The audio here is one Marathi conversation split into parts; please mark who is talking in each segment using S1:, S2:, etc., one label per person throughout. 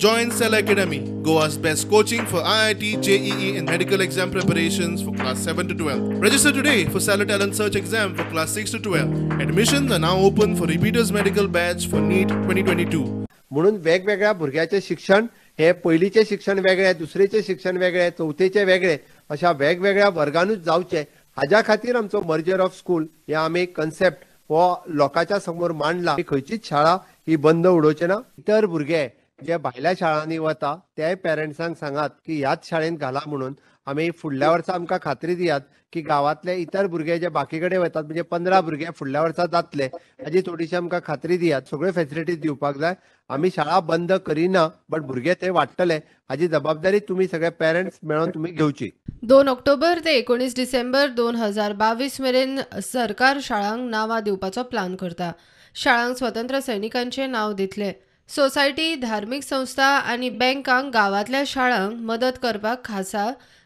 S1: Join Cell Academy, Goa's best coaching for IIT, JEE and medical exam preparations for class 7 to 12. Register today for Cell Talent Search exam for class 6 to 12. Admissions are now open for repeaters medical batch for NEET 2022.
S2: म्हणून वेगवेगळ्या भुरग्याचे शिक्षण हे पहिलीचे शिक्षण वेगळे, दुसरेचे शिक्षण वेगळे, चौथीचे वेगळे अशा वेगवेगळ्या वर्गांनूच जावचे हाज्या खातीर आमचो मर्जर ऑफ स्कूल हे आमी कन्सेप्ट हो लोकांच्या समोर मांडला. खंयचीच शाळा ही बंद उडोवचे ना. इतर भुरगे जे भायल्या शाळांनी वता ते पेरंट्सांक सांगात की ह्याच शाळेंत घाला म्हणून. आमी फुडल्या वर्सा आमकां खात्री दियात की गांवांतले इतर भुरगे जे बाकी कडेन वतात म्हणजे 15 भुरगे फुडल्या वर्सा जातले हाजी थोडीशी आमकां खात्री दियात. सगळ्यो फॅसिलिटीज दिवपाक जाय. आमी शाळा बंद करिना बट भुरगे ते वाडटले हाजी जबाबदारी तुम्ही सगळे पेरंट्स मेळोन तुम्ही घेवची.
S3: 2 ऑक्टोबर ते 19 डिसेंबर 2022 मेरेन सरकार शाळांक नांवां दिवपाचो प्लान करता. शाळांक स्वतंत्र सैनिकांचे नांव दितले. सोसायटी, धार्मीक संस्था आनी बँकांक गांवांतल्या शाळांक मदत करपाक खासा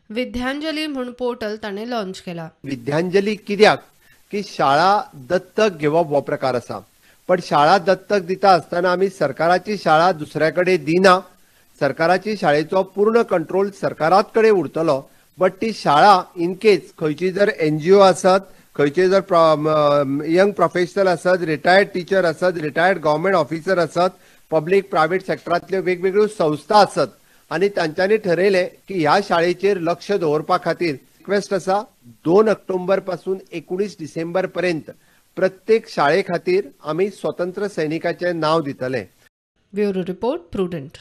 S3: विद्यांजली म्हूण पोर्टल ताणें लॉन्च केला.
S2: विद्यांजली कित्याक की शाळा दत्तक घेवप हो प्रकार आसा. पण शाळा दत्तक दिता आसतना आमी सरकाराची शाळा दुसऱ्या कडेन दिना. सरकाराची शाळेचो पूर्ण कंट्रोल सरकारात कडेन उरतलो. बट ती शाळा इन केस खंयची जर NGO आसत, खंयचे जर यंग प्रोफेशनल आसत, रिटायर्ड टिचर आसत, रिटायर्ड गव्हर्नमेंट ऑफिसर आसत, पब्लीक प्रायव्हेट सेक्टरांतल्यो वेगवेगळ्यो संस्था आसत आनी तांच्यांनी ठरयलें की ह्या शाळेचेर लक्ष दवरपा खातीर रिक्वेस्ट आसा 2 ऑक्टोबर पासून 19 डिसेंबर पर्यंत प्रत्येक शाळे खातीर आमी स्वतंत्र सैनिकाचें नांव दितले.
S3: Bureau report, prudent.